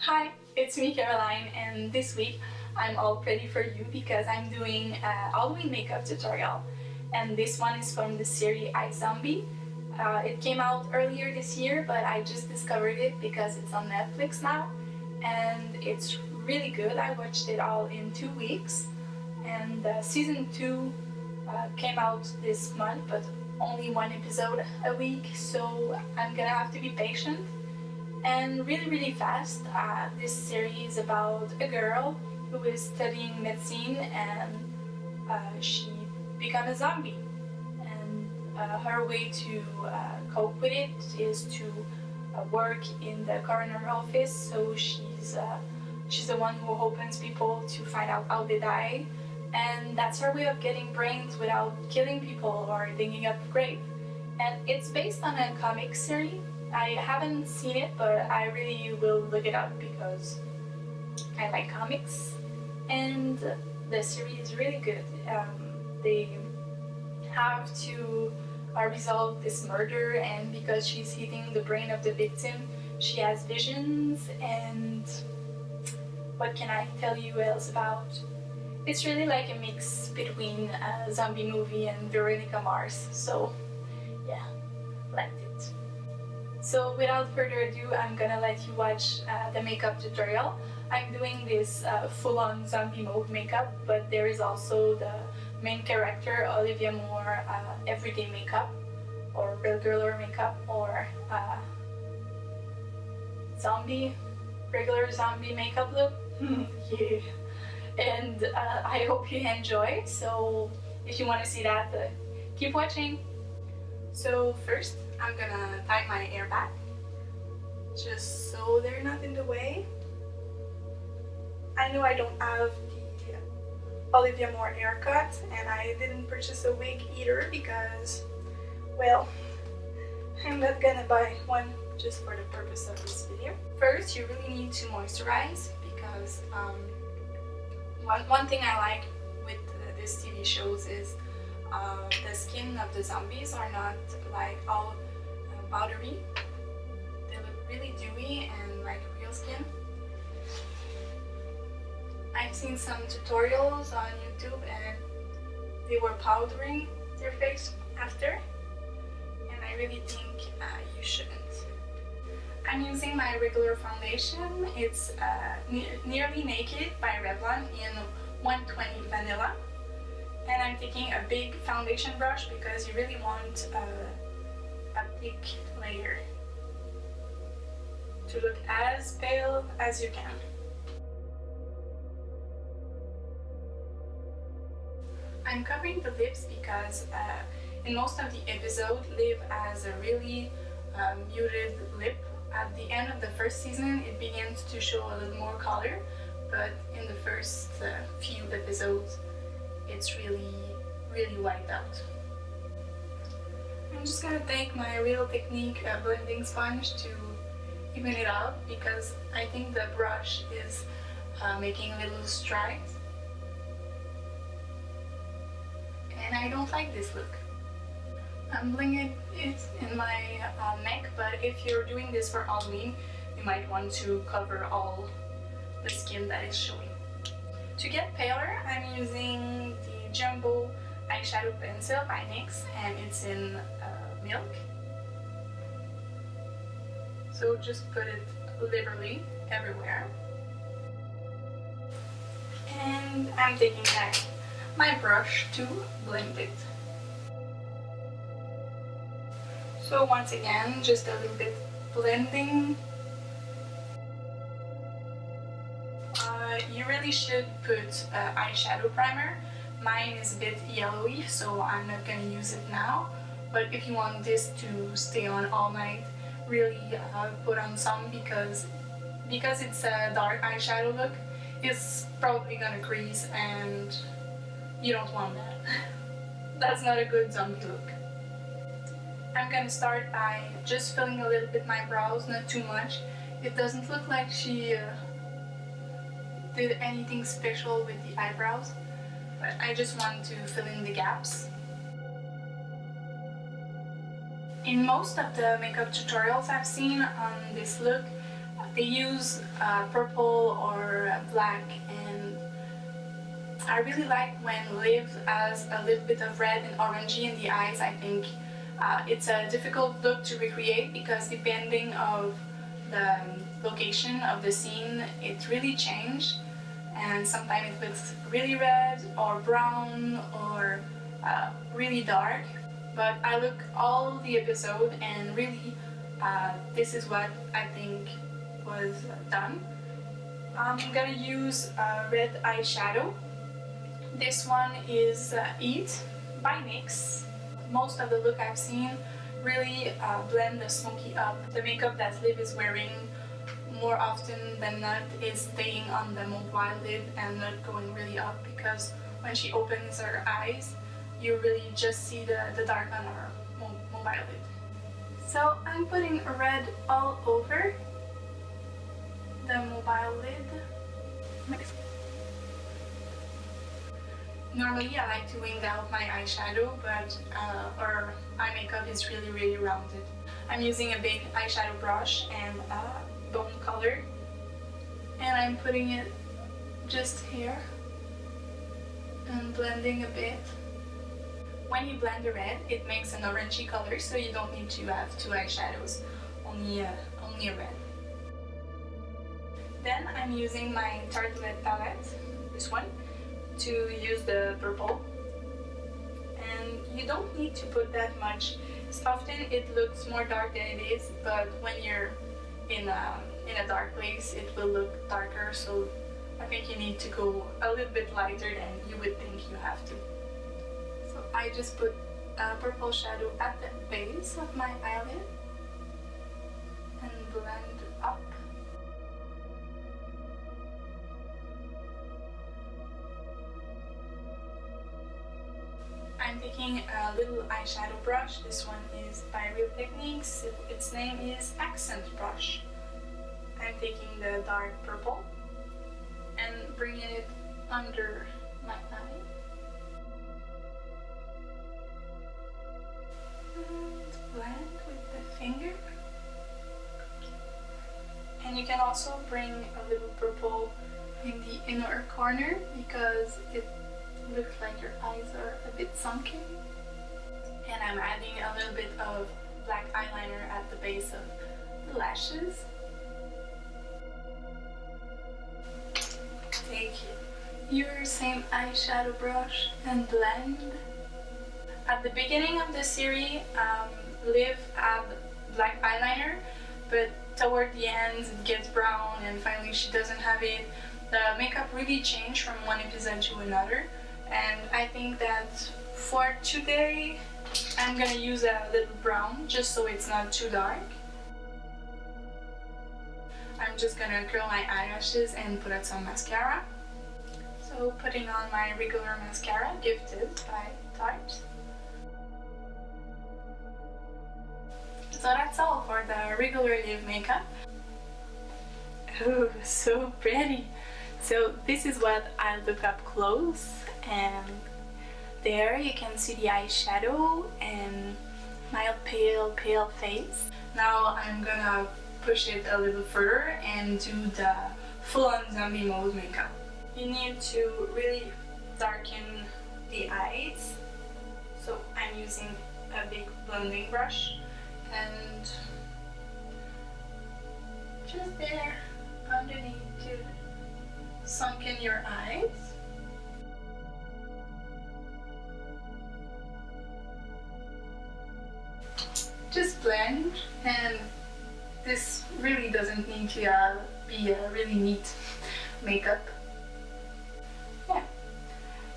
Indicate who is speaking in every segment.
Speaker 1: Hi, it's me Caroline, and this week I'm all ready for you because I'm doing a Halloween makeup tutorial, and this one is from the series iZombie. It came out earlier this year, but I just discovered it because it's on Netflix now, and it's really good. I watched it all in 2 weeks, and season 2 came out this month, but only one episode a week, so I'm gonna have to be patient. And really fast, this series is about a girl who is studying medicine, and she becomes a zombie. And her way to cope with it is to work in the coroner office. So she's the one who opens people to find out how they die, and that's her way of getting brains without killing people or digging up grave. And it's based on a comic series. I haven't seen it, but I really will look it up because I like comics, and the series is really good. They have to resolve this murder, and because she's eating the brain of the victim, she has visions. And what can I tell you else about? It's really like a mix between a zombie movie and Veronica Mars, so yeah, liked it. So without further ado, I'm gonna let you watch the makeup tutorial. I'm doing this full-on zombie mode makeup, but there is also the main character, Olivia Moore, everyday makeup, or regular makeup, or regular zombie makeup look. Yeah. And I hope you enjoy, so if you want to see that, keep watching. So first, I'm gonna tie my hair back, just so they're not in the way. I know I don't have the Olivia Moore haircut, and I didn't purchase a wig either because, well, I'm not gonna buy one just for the purpose of this video. First, you really need to moisturize because one thing I like with this TV shows is the skin of the zombies are not like all powdery. They look really dewy and like real skin. I've seen some tutorials on YouTube and they were powdering their face after, and I really think you shouldn't. I'm using my regular foundation. It's Nearly Naked by Revlon in 120 Vanilla. And I'm taking a big foundation brush because you really want a thick layer to look as pale as you can. I'm covering the lips because in most of the episode, Liv has a really muted lip. At the end of the first season, it begins to show a little more color, but in the first few episodes, it's really white out. I'm just gonna take my Real Technique blending sponge to even it out because I think the brush is making little strides, and I don't like this look. I'm blinging it in my neck, but if you're doing this for Halloween, you might want to cover all the skin that is showing. To get paler, I'm using the Jumbo eyeshadow pencil by NYX, and it's in milk. So just put it liberally everywhere. And I'm taking back my brush to blend it. So once again, just a little bit blending. You really should put eyeshadow primer. Mine is a bit yellowy, so I'm not going to use it now. But if you want this to stay on all night, really put on some because it's a dark eyeshadow look, it's probably going to crease, and you don't want that. That's not a good zombie look. I'm gonna start by just filling a little bit my brows, not too much. It doesn't look like she did anything special with the eyebrows, but I just want to fill in the gaps. In most of the makeup tutorials I've seen on this look, They use purple or black, and I really like when Liv has a little bit of red and orangey in the eyes. I think it's a difficult look to recreate because depending of the location of the scene, it really changed, and sometimes it looks really red or brown or really dark. But I look all the episode, and really this is what I think was done. I'm gonna use red eyeshadow. This one is Eat by NYX. Most of the look I've seen really blend the smoky up. The makeup that Liv is wearing more often than not is staying on the mobile lid and not going really up, because when she opens her eyes, you really just see the dark on her mobile lid. So I'm putting red all over the mobile lid. Normally I like to wing out my eyeshadow, but our eye makeup is really rounded. I'm using a big eyeshadow brush and bone color, and I'm putting it just here and blending a bit. When you blend the red, it makes an orangey color, so you don't need to have two eyeshadows, only a red. Then I'm using my Tartelette palette, this one, to use the purple. And you don't need to put that much. Often it looks more dark than it is, but when you're in a dark place, it will look darker, so I think you need to go a little bit lighter than you would think you have to. So I just put a purple shadow at the base of my eyelid and blend up. I'm taking a little eyeshadow brush. This one is by Real Techniques. Its name is Accent Brush. I'm taking the dark purple and bringing it under my eye. And blend with the finger. And you can also bring a little purple in the inner corner because it looks like your eyes are a bit sunken. And I'm adding a little bit of black eyeliner at the base of the lashes. Take your same eyeshadow brush and blend. At the beginning of the series, Liv had black eyeliner, but toward the end it gets brown and finally she doesn't have it. The makeup really changed from one episode to another, and I think that for today I'm gonna use a little brown just so it's not too dark. I'm just gonna curl my eyelashes and put on some mascara. So putting on my regular mascara, Gifted by Tarte. So that's all for the regular Liv makeup. Oh, so pretty! So this is what I look up close, and there you can see the eyeshadow and my pale face. Now I'm gonna push it a little further and do the full-on zombie mode makeup. You need to really darken the eyes. So I'm using a big blending brush and just there underneath to sunken your eyes. Just blend, and this really doesn't need to be a really neat makeup. Yeah,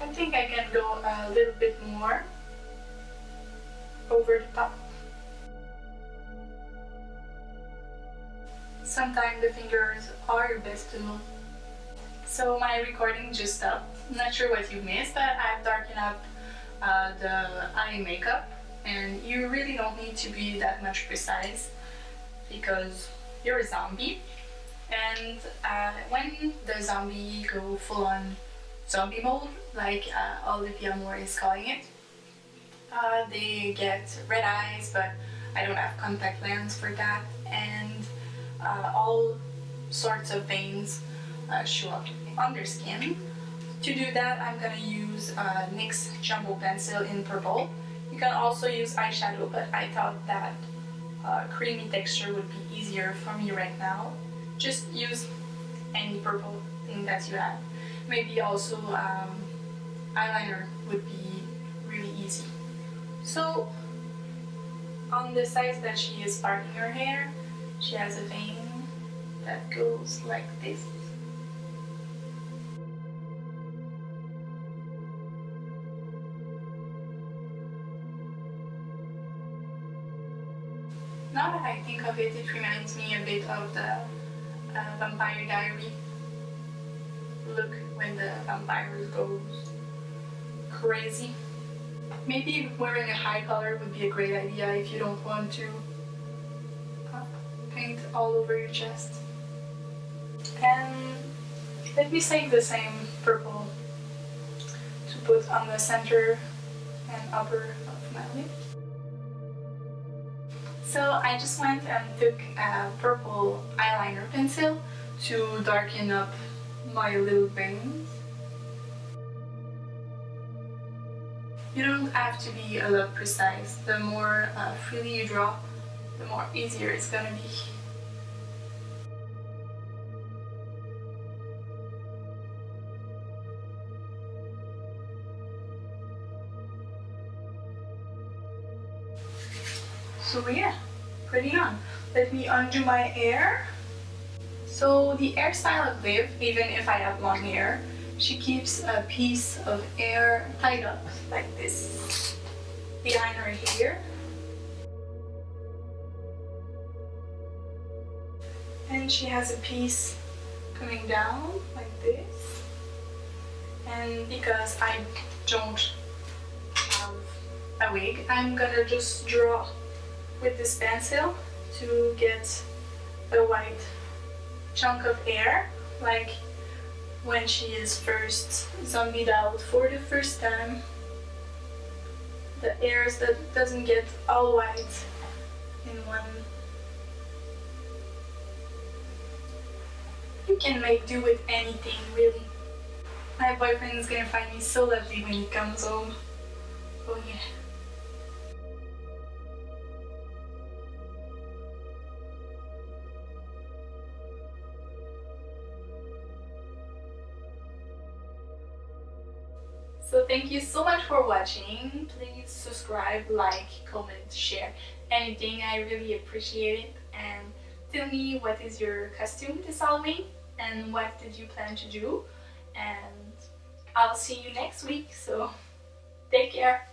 Speaker 1: I think I can go a little bit more over the top. Sometimes the fingers are your best tool. So my recording just stopped. I'm not sure what you missed, but I've darkened up the eye makeup, and you really don't need to be that much precise because you're a zombie. And when the zombie go full on zombie mode, like Olivia Moore is calling it, they get red eyes, but I don't have contact lens for that, and all sorts of veins show up on their skin. To do that, I'm gonna use NYX Jumbo Pencil in purple. You can also use eyeshadow, but I thought that creamy texture would be easier for me right now. Just use any purple thing that you have. Maybe also eyeliner would be really easy. So on the sides that she is parting her hair, she has a vein that goes like this. Now that I think of it, it reminds me a bit of the Vampire Diary look when the vampire goes crazy. Maybe wearing a high color would be a great idea if you don't want to paint all over your chest. And let me save the same purple to put on the center and upper of my lip. So I just went and took a purple eyeliner pencil to darken up my little veins. You don't have to be a lot precise. The more freely you draw, the more easier it's gonna be. So yeah, pretty on. Let me undo my hair. So the hairstyle of Liv, even if I have long hair, she keeps a piece of hair tied up like this behind her ear. And she has a piece coming down like this. And because I don't have a wig, I'm gonna just draw with this pencil to get a white chunk of hair, like when she is first zombied out for the first time. The hairs that doesn't get all white in one. You can make do with anything, really. My boyfriend is gonna find me so lovely when he comes home. Oh yeah. So thank you so much for watching. Please subscribe, like, comment, share, anything. I really appreciate it. And tell me what is your costume this Halloween and what did you plan to do. And I'll see you next week. So take care.